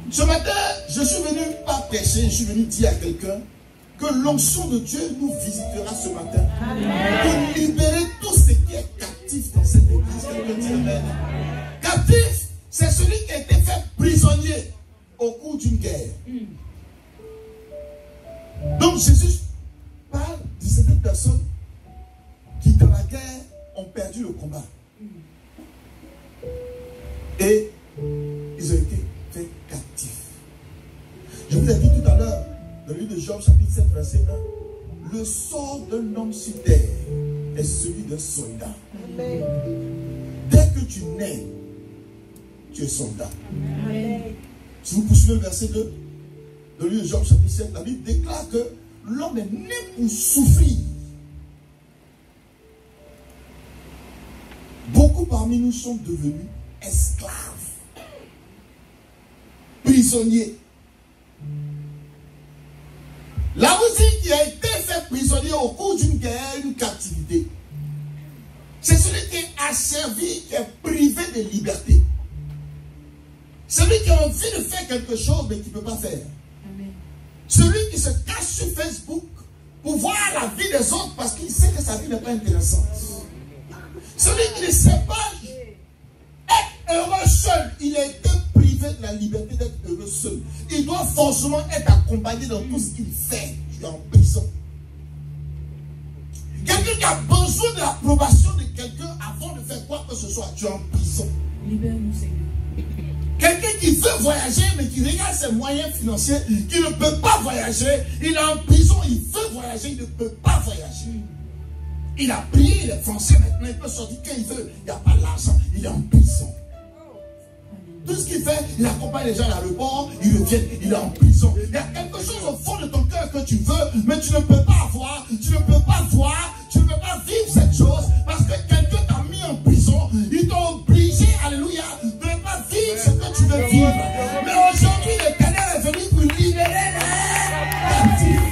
Ce matin, je suis venu pas prêcher, je suis venu dire à quelqu'un que l'onction de Dieu nous visitera ce matin. Pour libérer tout ce qui est captif dans cette église. Quelqu'un dit amen. Captif, c'est celui qui a été fait prisonnier au cours d'une guerre. Donc Jésus parle de certaines personnes qui dans la guerre ont perdu le combat. Et ils ont été faits captifs. Je vous ai dit tout à l'heure, dans le livre de Job, chapitre 7, verset 1, le sort d'un homme sur terre est celui d'un soldat. Amen. Dès que tu nais, tu es soldat. Amen. Si vous poursuivez le verset 2, dans le livre de Job, chapitre 7, la Bible déclare que l'homme est né pour souffrir. Beaucoup parmi nous sont devenus esclaves, prisonniers. La musique qui a été fait prisonnier au cours d'une guerre, une captivité, c'est celui qui est asservi, qui est privé de liberté. Celui qui a envie de faire quelque chose mais qui ne peut pas faire. Amen. Celui qui se cache sur Facebook pour voir la vie des autres parce qu'il sait que sa vie n'est pas intéressante. Celui qui ne sait pas être heureux seul, il a été privé de la liberté d'être heureux seul. Il doit forcément être accompagné dans tout ce qu'il fait. Tu es en prison. Quelqu'un qui a besoin de l'approbation de quelqu'un avant de faire quoi que ce soit, tu es en prison. Libère-nous, Seigneur. Quelqu'un qui veut voyager mais qui regarde ses moyens financiers, qui ne peut pas voyager, il est en prison, il veut voyager, il ne peut pas voyager. Il a prié, il est français maintenant, il peut sortir quand il veut, il n'y a pas l'argent, il est en prison. Tout ce qu'il fait, il accompagne les gens à l'aéroport, ils reviennent, il est en prison. Il y a quelque chose au fond de ton cœur que tu veux, mais tu ne peux pas avoir, tu ne peux pas voir, tu ne peux pas vivre cette chose, parce que quelqu'un t'a mis en prison, ils t'ont obligé, alléluia, de ne pas vivre ce que tu veux vivre. Mais aujourd'hui, l'Éternel est venu pour libérer les captifs.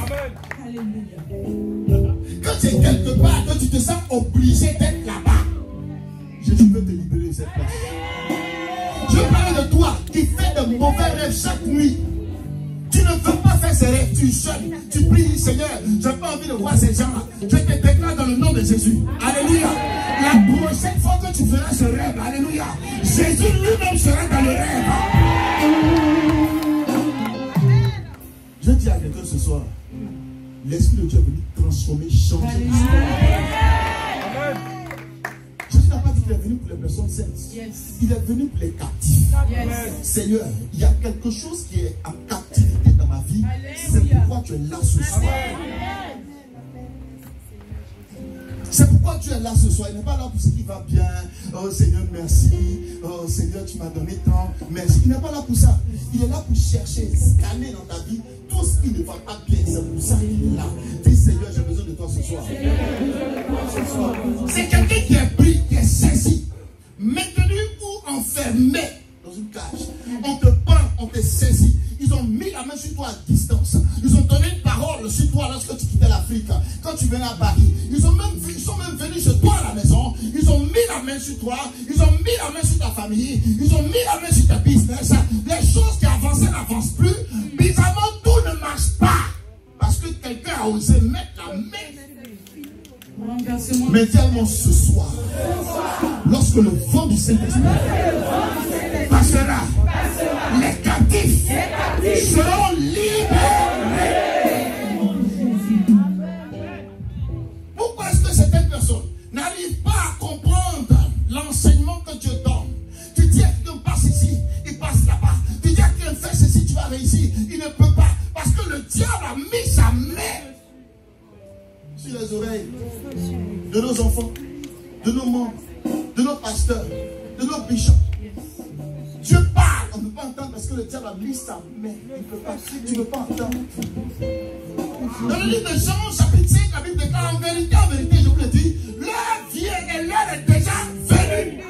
Quand tu es quelque part, que tu te sens obligé d'être là-bas, Jésus veut te libérer de cette place. Je parle de toi qui fais de mauvais rêves chaque nuit. Tu ne veux pas faire ces rêves, tu jeûnes, tu pries, Seigneur, je n'ai pas envie de voir ces gens-là. Je te déclare dans le nom de Jésus. Alléluia. La prochaine fois que tu feras ce rêve, alléluia, Jésus lui-même sera dans le rêve. Je dis à quelqu'un ce soir, l'Esprit de Dieu est venu transformer, changer l'histoire. Jésus n'a pas dit qu'il est venu pour les personnes saintes. Yes. Il est venu pour les captifs. Yes. Seigneur, il y a quelque chose qui est en captivité dans ma vie. C'est pourquoi tu es là ce soir. C'est pourquoi tu es là ce soir. Il n'est pas là pour ce qui va bien. Oh Seigneur, merci. Oh Seigneur, tu m'as donné tant. Merci. Il n'est pas là pour ça. Il est là pour chercher, scanner dans ta vie tout ce qui ne va pas bien. C'est pour ça qu'il est là. Dis Seigneur, j'ai besoin de toi ce soir. C'est quelqu'un qui est pris, qui est saisi, maintenu ou enfermé dans une cage. On te prend, on te saisit. Ils ont mis la main sur toi à distance. Ils ont donné une parole sur toi lorsque tu quittais l'Afrique. Quand tu venais à Paris, ils sont même venus chez toi à la maison. Ils ont mis la main sur toi. Ils ont mis la main sur ta famille. Ils ont mis la main sur ta business. Les choses qui avançaient n'avancent plus. Bizarrement, tout ne marche pas. Parce que quelqu'un a osé mettre la main. Mais tellement ce soir, lorsque le vent du Saint-Esprit passera, les captifs seront libérés. Pourquoi est-ce que certaines personnes n'arrivent pas à comprendre l'enseignement que Dieu donne? Tu dis à quelqu'un passe ici, il passe là-bas. Tu dis à quelqu'un fais ceci, tu vas réussir. Il ne peut pas. Parce que le diable a mis sa main sur les oreilles de nos enfants, de nos membres, de nos pasteurs, de nos bishops. Dieu parle, on ne peut pas entendre parce que le diable a mis sa main. Il ne peut pas, tu ne peux pas entendre. Dans le livre de Jean, chapitre 5, la Bible déclare en vérité, je vous le dis, l'heure vient et l'heure est déjà venue.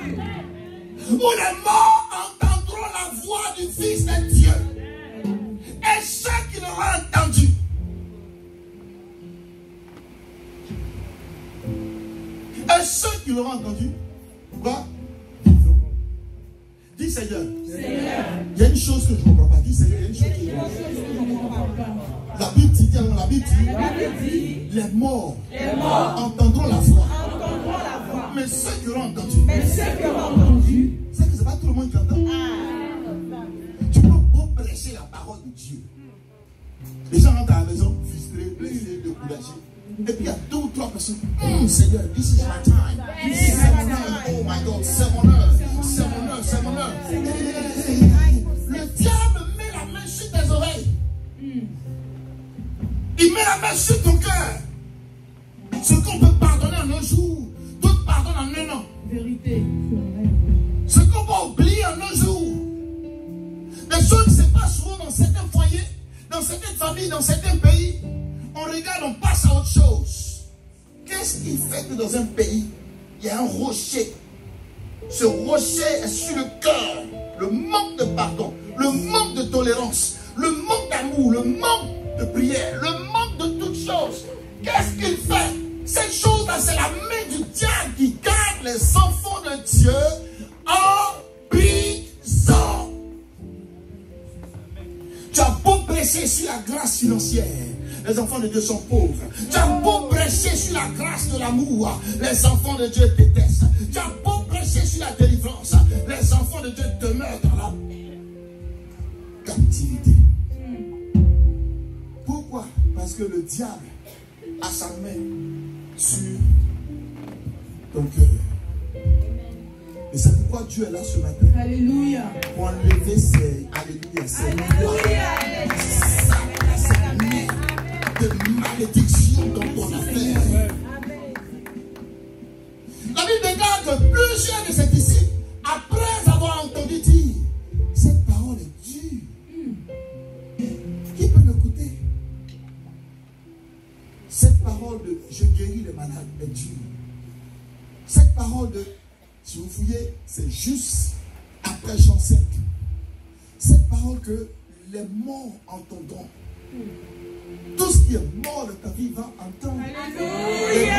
Où les morts entendront la voix du Fils de Dieu. Et ceux qui l'auront entendu, et ceux qui l'auront entendu, quoi? Dis Seigneur, il y a une chose que je ne comprends pas. Dis Seigneur, il y a une chose que je ne comprends pas. La Bible dit, les morts entendront la voix. Mais ceux qui auront entendu, c'est que ce n'est pas tout le monde qui entend. Tu peux beau prêcher la parole de Dieu. Les gens rentrent à la maison, frustrés, blessés, découragés. Et puis il y a 2 ou 3 personnes. Seigneur, this is my time. C'est mon heure. Oh my God, c'est mon heure. C'est mon heure, c'est mon heure. Le diable met la main sur tes oreilles. Il met la main sur ton cœur. Ce qu'on peut pardonner en un jour, d'autres pardonnent en un an. Vérité. Ce qu'on peut oublier en un jour. Des choses qui se passent souvent dans certains foyers, dans certaines familles, dans certains pays. On regarde, on passe à autre chose. Qu'est-ce qui fait que dans un pays, il y a un rocher? Ce rocher est sur le cœur. Le manque de pardon, le manque de tolérance, le manque d'amour, le manque de prière, le manque de toutes choses. Qu'est-ce qu'il fait? Cette chose-là, c'est la main du diable qui garde les enfants de Dieu en prison. Tu as beau prêcher sur la grâce financière, les enfants de Dieu sont pauvres. Tu as beau prêcher sur la grâce de l'amour, les enfants de Dieu détestent. Tu as beau prêcher sur la délivrance, les enfants de Dieu demeurent dans la captivité. Pourquoi? Parce que le diable a sa main sur ton cœur. Et c'est pourquoi Dieu est là ce matin. Alléluia. Pour enlever ces alléluia, ces de malédiction dans ton affaire. La Bible déclare que plusieurs de ses disciples, après avoir entendu dire, cette parole est dure. Qui peut l'écouter? Cette parole de je guéris les malades est dure. Cette parole de, si vous fouillez, c'est juste après Jean 5. Cette parole que les morts entendront. Tout ce qui est mort de ta vie va entendre. Et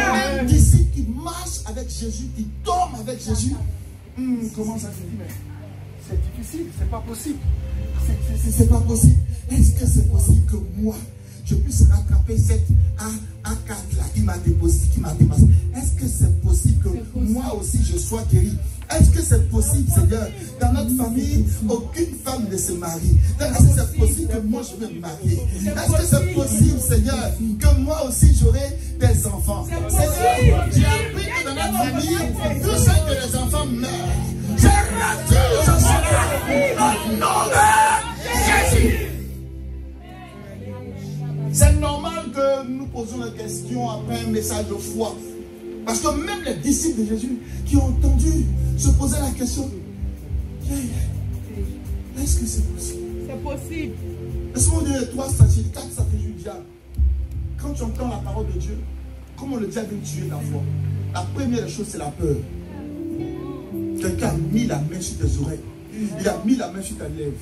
les disciples qui marchent avec Jésus, qui dorment avec Jésus, comment ça se dit? Mais c'est difficile, c'est pas possible. C'est pas possible. Est-ce que c'est possible que moi, je puisse rattraper cette A4 là qui m'a déposé, qui m'a dépassé? Est-ce que c'est possible que moi aussi je sois guéri? Est-ce que c'est possible, Seigneur? Dans notre famille, aucune femme ne se marie. Est-ce que c'est possible que moi je vais me marier? Est-ce que c'est possible, Seigneur, que moi aussi j'aurai des enfants? Seigneur, j'ai appris que dans notre famille, tout ça que les enfants meurent. J'ai refuse cela au nom de Jésus. C'est normal que nous posons la question après un message de foi. Parce que même les disciples de Jésus qui ont entendu se poser la question, est-ce que c'est possible? C'est possible. Laisse-moi dire 3 stratégies, 4 stratégies du diable. Quand tu entends la parole de Dieu, comment le diable veut tuer ta foi? La première chose, c'est la peur. Quelqu'un a mis la main sur tes oreilles. Il a mis la main sur ta lèvre.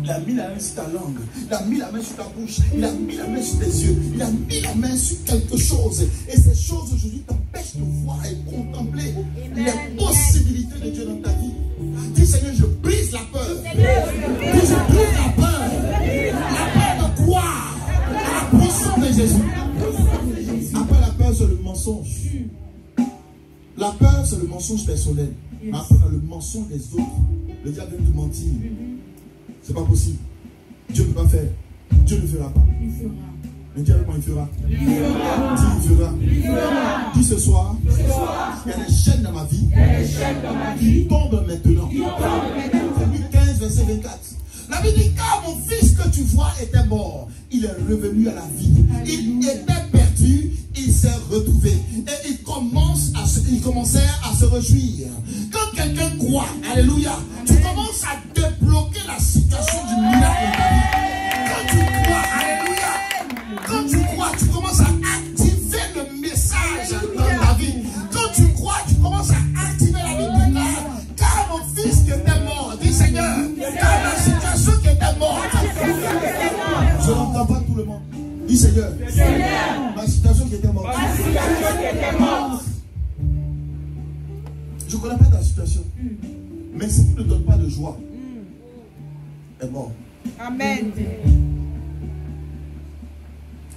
Il a mis la main sur ta langue. Il a mis la main sur ta bouche. Il a mis la main sur tes yeux. Il a mis la main sur quelque chose. Et ces choses aujourd'hui t'empêchent de voir et contempler les possibilités de Dieu dans ta vie. Dis Seigneur, je brise la peur. Dis je brise la peur. La peur de croire à la puissance de Jésus. Après la peur, c'est le mensonge. La peur, c'est le mensonge personnel. Mais après, dans le mensonge des autres, le diable veut te mentir. C'est pas possible. Dieu ne peut pas faire. Dieu ne fera pas. Il fera. Mais Dieu, comment il fera? Il fera. Dis, il fera. Il fera. Dis ce soir, il y a des chaînes dans ma vie. Qui tombent maintenant. Philippiens 15, verset 24. La Bible dit, car mon fils que tu vois était mort. Il est revenu à la vie. Il était perdu. Il s'est retrouvé. Et il commençait à se réjouir. Quand quelqu'un croit, alléluia, tu commences à débloquer la situation du miracle de ta vie. Quand tu crois, alléluia, quand tu crois, tu commences à activer le message dans ta vie. Quand tu crois, tu commences à activer la vie de ta. Car mon fils qui était mort, dis Seigneur, car la situation qui était morte, je n'entends pas tout le monde. Dis Seigneur, ma situation qui était morte. Je ne connais pas ta situation. Mais si tu ne donnes pas de joie, est mort. Amen.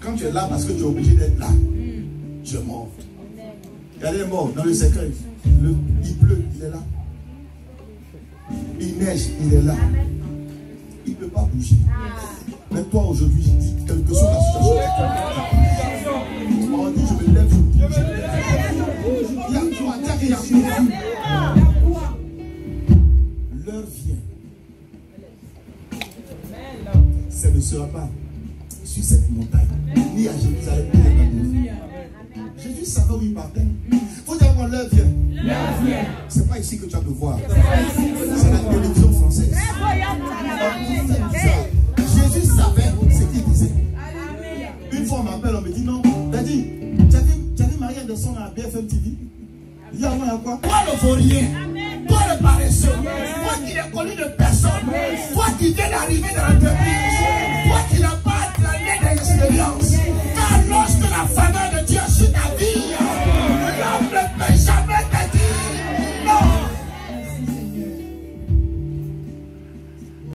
Quand tu es là parce que tu es obligé d'être là, tu es mort. Regardez, est mort dans le cercueil. Il pleut, il est là. Il neige, il est là. Il ne peut pas bouger. Mais toi aujourd'hui, je dis, quelle que soit la situation, on dit, je me lève, je bouge. Il y a quoi, il y a quoi. L'heure vient. Ça ne sera pas sur cette montagne, ni à Jérusalem, ni à Babylone. Jésus savait où il partait. Il faut dire que l'heure vient. Ce n'est pas ici que tu vas te voir. C'est la télévision française. Jésus savait ce qu'il disait. Une fois on m'appelle, on me dit non. Daddy, tu as vu Marie descendre à BFM TV? Il y a quoi? Toi le vaurien, toi le paresseux, toi qui n'es connu de personne, toi qui viens d'arriver dans l'entreprise.